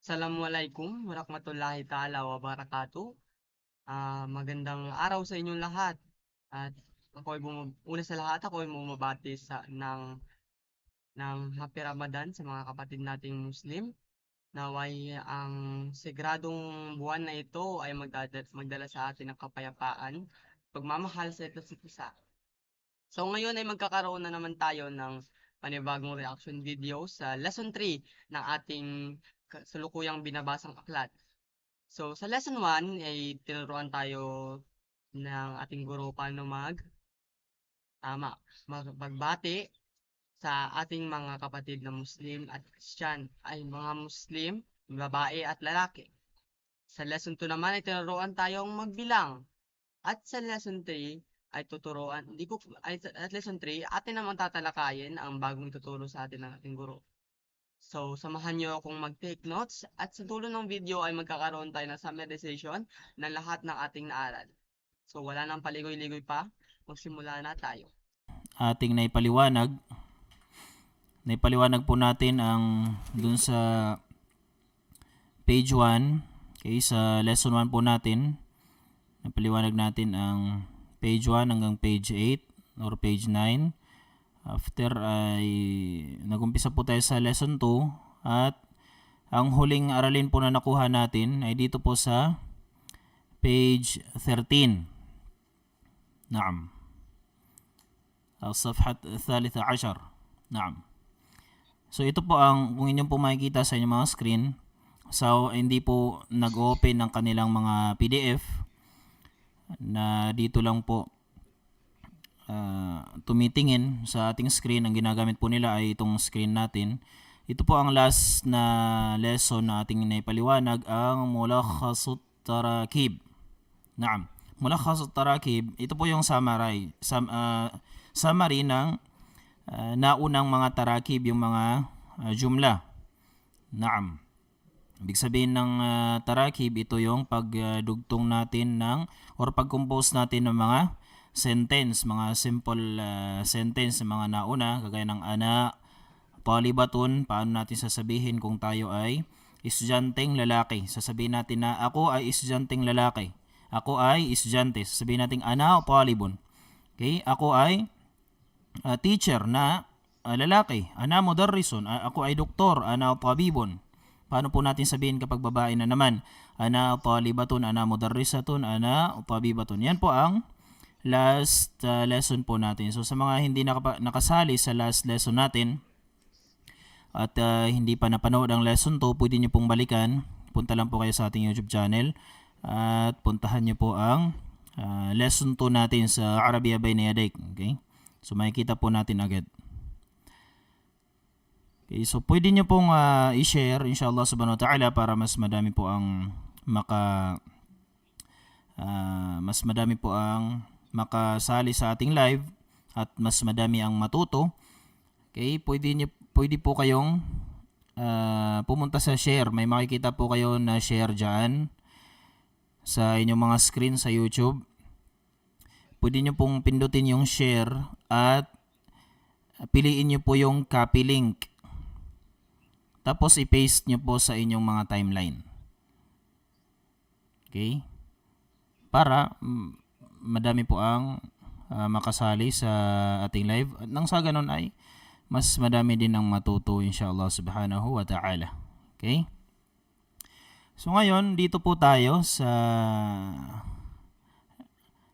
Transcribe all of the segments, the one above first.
Assalamualaikum warahmatullahi ta'ala wabarakatuh. Magandang araw sa inyong lahat. At una sa lahat ako ay bumabati ng Happy Ramadan sa mga kapatid nating Muslim. Naway ang sagradong buwan na ito ay magdala sa atin ng kapayapaan, pagmamahal sa ito sa isa. So ngayon ay magkakaroon na naman tayo ng panibagong reaction video sa lesson 3 ng ating salukuyang binabasang aklat. So, sa lesson 1 ay tinuruan tayo ng ating guro paano magbati sa ating mga kapatid na Muslim at Christian ay mga Muslim, babae at lalaki. Sa lesson 2 naman ay tinuruan tayong magbilang. At sa lesson 3 ay at lesson 3 atin naman tatalakayin ang bagong ituturo sa atin ng ating guro. So, samahan nyo akong mag-take notes at sa dulo ng video ay magkakaroon tayo ng summarization ng lahat ng ating naaral. So, wala nang paligoy-ligoy pa, magsimula na tayo. Ating naipaliwanag po natin ang dun sa page 1. Okay, sa lesson 1 po natin, naipaliwanag natin ang page 1 hanggang page 8 or page 9. After ay nagumpisa po tayo sa lesson 2 at ang huling aralin po na nakuha natin ay dito po sa page 13. Naam. Al-Safhat Thalitha Ashar. Naam. So ito po ang, kung inyong po makikita sa inyong mga screen, so hindi po nag-open ng kanilang mga PDF na dito lang po tumitingin sa ating screen. Ang ginagamit po nila ay itong screen natin. Ito po ang last na lesson na ating naipaliwanag, ang Mulakhasut Tarakib. Naam. Mulakhasut Tarakib, ito po yung summary ng naunang mga tarakib, yung mga jumla. Naam. Ibig sabihin ng tarakib, ito yung pagdugtong natin or pag-compose natin ng mga sentence, mga simple sentence, mga nauna, kagaya ng ana, talibatun. Paano natin sasabihin kung tayo ay estudyanteng lalaki? Sasabihin natin na ako ay estudyanteng lalaki. Ako ay estudyante. Sasabihin natin ana talibun. Okay? Ako ay teacher na lalaki. Ana mudarrisun. Ako ay doktor. Ana tabibun. Paano po natin sabihin kapag babae na naman? Ana talibatun, ana mudarrisatun, ana tabibatun. Yan po ang last lesson po natin. So sa mga hindi nakasali sa last lesson natin at hindi pa napanood ang lesson 2, pwede nyo pong balikan. Punta lang po kayo sa ating YouTube channel at puntahan nyo po ang lesson 2 natin sa Arabiya Bayna Yadayk. Okay? So makikita po natin agad. Okay, so pwede nyo pong i-share inshallah subhanahu wa ta'ala para mas madami po ang makasali sa ating live at mas madami ang matuto. Okay, pwede po kayong pumunta sa share. May makikita po kayo na share dyan sa inyong mga screen sa YouTube. Pwede nyo pong pindutin yung share at piliin nyo po yung copy link. Tapos i-paste nyo po sa inyong mga timeline. Okay? Para madami po ang makasali sa ating live. At nang sa ganun ay mas madami din ang matuto inshallah subhanahu wa ta'ala. Okay? So ngayon, dito po tayo sa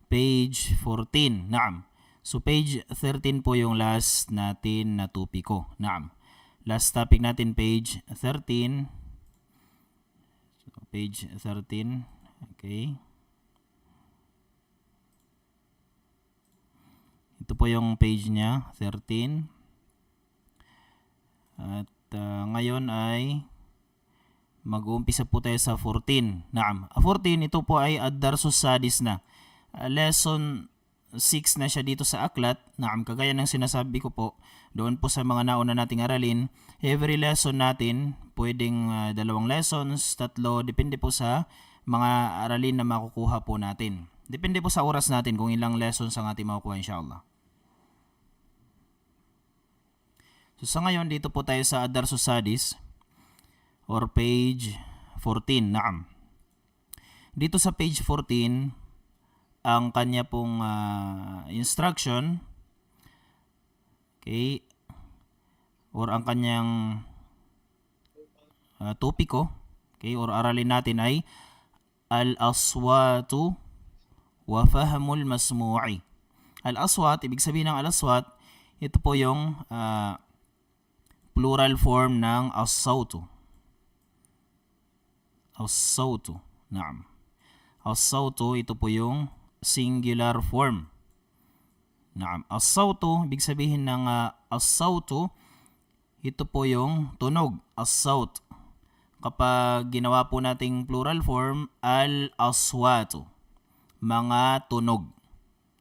page 14. Naam. So page 13 po yung last natin na topiko. Naam. Last topic natin, page 13. So page 13. Okay. Ito po yung page niya, 13. At ngayon ay mag-uumpisa po tayo sa 14. Naam. 14, ito po ay ad-darsus sadis na. Lesson 6 na siya dito sa aklat. Naam, kagaya ng sinasabi ko po, doon po sa mga nauna nating aralin, every lesson natin, pwedeng 2 lessons, 3, depende po sa mga aralin na makukuha po natin. Depende po sa oras natin kung ilang lessons ang ating makukuha inshallah. So sa ngayon, dito po tayo sa ad-darsus sadis or page 14. Naam. Dito sa page 14, ang kanya pong instruction, okay, or ang kanyang topiko, okay, or aralin natin ay al-aswatu wa fahmul masmu'i. Al-aswat, ibig sabihin ng al-aswat, ito po yung plural form ng as-sawtu. As-sawtu. Naam. As-sawtu, ito po yung singular form. Naam. As-sawtu, ibig sabihin ng as-sawtu, ito po yung tunog. As-sawt. Kapag ginawa po nating plural form, al-aswatu. Mga tunog.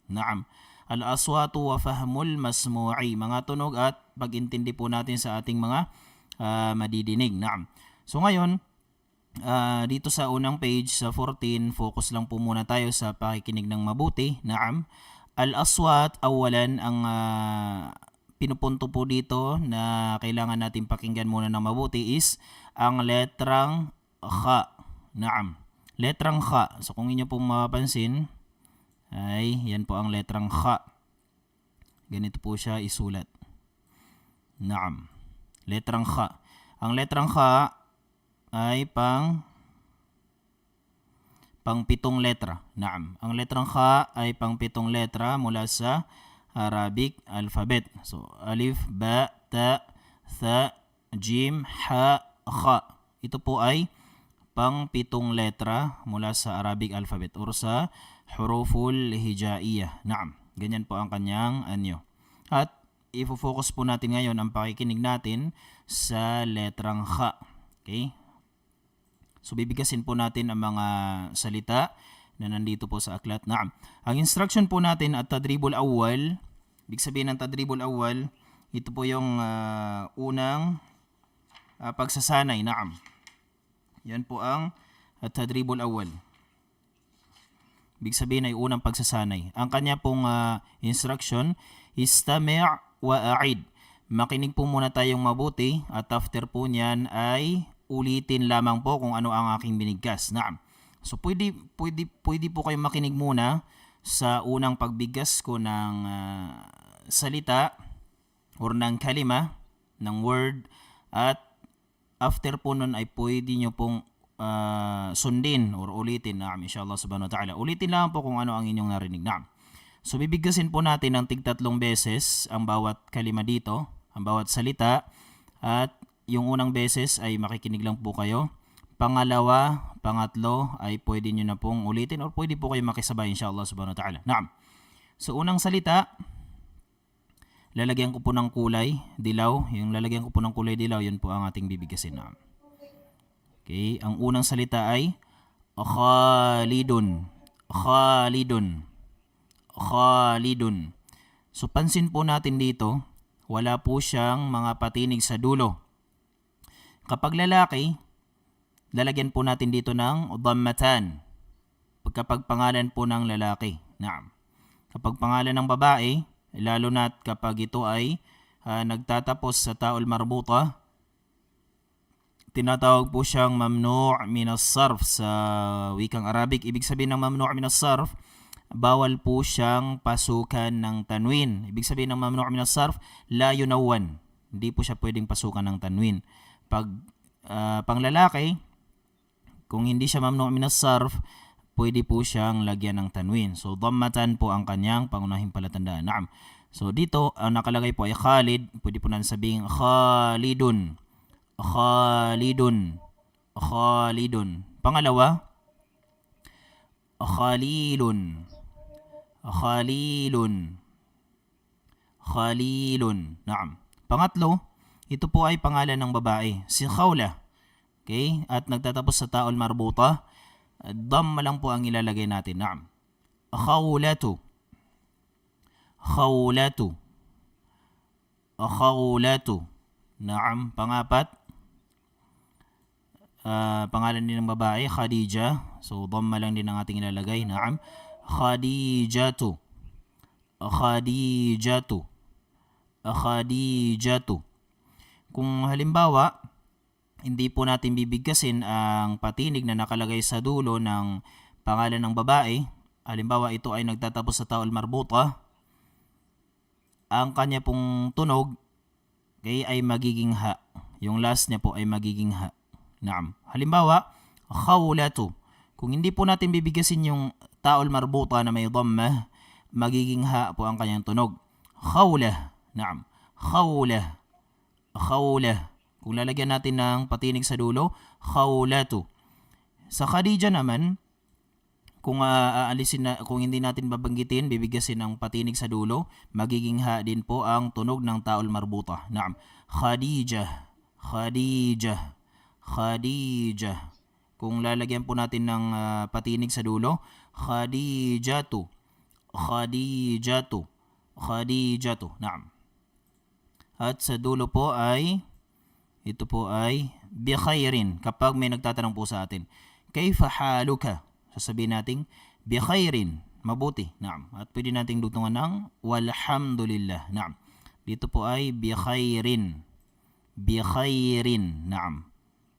Naam. Al-aswatu wa fahmul masmu'i. Mga tunog at pag-intindi po natin sa ating mga madidinig. Naam. So ngayon, dito sa unang page, sa 14, focus lang po muna tayo sa pakikinig ng mabuti. Naam. Al-aswat, awalan, ang pinupunto po dito na kailangan natin pakinggan muna ng mabuti is ang letrang kha. Naam. Letrang kha. So kung inyo pong mapapansin, ay yan po ang letrang kha. Ganito po siya isulat. Naam. Letrang kha. Ang letrang kha ay pang 7 letra. Naam. Ang letrang kha ay pang 7 letra mula sa Arabic alphabet. So alif, ba, ta, tha, jim, ha, kha. Ito po ay pang 7 letra mula sa Arabic alphabet or sa huruful hijaiyah. Naam. Ganyan po ang kanyang anyo. At ifo-focus po natin ngayon ang pakikinig natin sa letrang kha. Okay? So bibigasin po natin ang mga salita na nandito po sa aklat. Naam. Ang instruction po natin at tadribul awwal, ibig sabihin ng tadribul awwal, ito po yung unang pagsasanay. Naam. Yan po ang tadribul awwal. Ibig sabihin ay unang pagsasanay. Ang kanya pong instruction, istami' wa a'id. Makinig po muna tayong mabuti at after po niyan ay ulitin lamang po kung ano ang aking binigkas. Naam. So pwede po kayong makinig muna sa unang pagbigas ko ng salita or ng kalima, ng word, at after po nun ay pwede nyo pong sundin or ulitin. Naam, inshallah subhanahu wa ta'ala. Ulitin lang po kung ano ang inyong narinig. Naam. So bibigasin po natin ng tig-3 beses ang bawat kalima dito, ang bawat salita, at yung unang beses ay makikinig lang po kayo. Pangalawa, pangatlo ay pwede nyo na pong ulitin or pwede po kayo makisabay inshallah subhanahu wa ta'ala. Naam. So unang salita, lalagyan ko po ng kulay dilaw. Yung lalagyan ko po ng kulay dilaw, yun po ang ating bibigasin. Naam. Okay, ang unang salita ay khalidun. Khalidun. Khalidun. So pansin po natin dito, wala po siyang mga patinig sa dulo. Kapag lalaki, lalagyan po natin dito ng dhammatan. Kapag pangalan po ng lalaki. Naam. Kapag pangalan ng babae, lalo na kapag ito ay nagtatapos sa ta'ul marbuta, tinatawag po siyang mamnu' min as-sarf sa wikang Arabic. Ibig sabihin ng mamnu' min as-sarf, bawal po siyang pasukan ng tanwin. Ibig sabihin ng mamnu' min as-sarf, la yunawwan. Hindi po siya pwedeng pasukan ng tanwin. Pag panglalaki, kung hindi siya mamnu' min as-sarf, pwede po siyang lagyan ng tanwin. So dhammatan po ang kanyang pangunahing palatandaan. Naam. So dito ang nakalagay po ay Khalid. Pwede po natin sabihin Khalidun. Khalidun. Khalidun. Pangalawa, Khalilun. Khalilun. Khalilun. Naam. Pangatlo, ito po ay pangalan ng babae, si Khawla. Okay? At nagtatapos sa ta'ul marbuta, dhamma lang po ang ilalagay natin. Naam. Khawlatu. Khawlatu. Khawlatu. Naam. Pangapat, pangalan din ng babae, Khadija. So, dhamma lang din ang ating ilalagay. Naam. Khadijatu. Khadijatu. Khadijatu. Kung halimbawa, hindi po natin bibigkasin ang patinig na nakalagay sa dulo ng pangalan ng babae. Halimbawa, ito ay nagtatapos sa ta'ul marbuta. Ang kanya pong tunog ay magiging ha. Yung last niya po ay magiging ha. Naam. Halimbawa, khawlatu. Kung hindi po natin bibigkasin yung ta'ul marbuta na may dhammah, magiging ha po ang kanyang tunog. Khawlah. Naam. Khawlah. Khawlah. Kung lalagyan natin ng patinig sa dulo, khawlatu. Sa Khadija naman, kung kung hindi natin babanggitin, bibigyasin ng patinig sa dulo, magiging ha din po ang tunog ng ta'ul marbuta. Naam. Khadija. Khadija. Khadija. Kung lalagyan po natin ng patinig sa dulo, Khadijatu. Khadijatu. Khadijatu. Naam. At sa dulo po ay, ito po ay bi khairin. Kapag may nagtatanong po sa atin, kayfa haluka? Sasabihin natin bi khairin, mabuti. Naam. At pwede nating dutungan ng walhamdulillah. Naam. Dito po ay bi khairin. Bi khairin. Naam.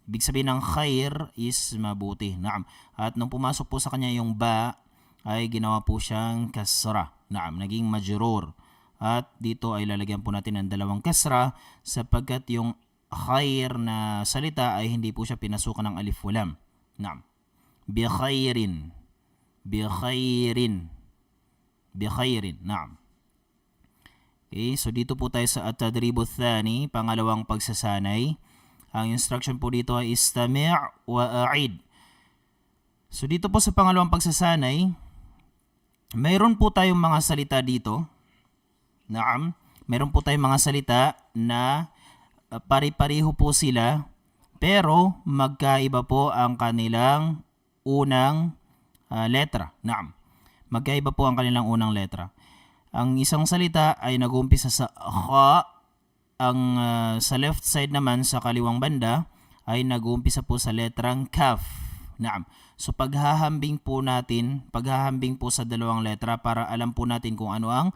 Ibig sabihin ng khair is mabuti. Naam. At nung pumasok po sa kanya yung ba, ay ginawa po siyang kasra. Naam. Naging majrur. At dito ay lalagyan po natin ng dalawang kasra sapagkat yung khair na salita ay hindi po siya pinasukan ng alif walam. Naam. Bi khairin. Bi khairin. Bi khairin. Naam. Okay, so dito po tayo sa at-tadribu thani, pangalawang pagsasanay. Ang instruction po dito ay istami' wa a'id. So dito po sa pangalawang pagsasanay, mayroon po tayong mga salita dito. Naam. Mayroon po tayong mga salita na pari-pariho po sila, pero magkaiba po ang kanilang unang letra. Naam. Magkaiba po ang kanilang unang letra. Ang isang salita ay nag-uumpisa sa kha. Ang sa left side naman, sa kaliwang banda, ay nag-uumpisa po sa letrang kaf. Naam. So paghahambing po sa dalawang letra para alam po natin kung ano ang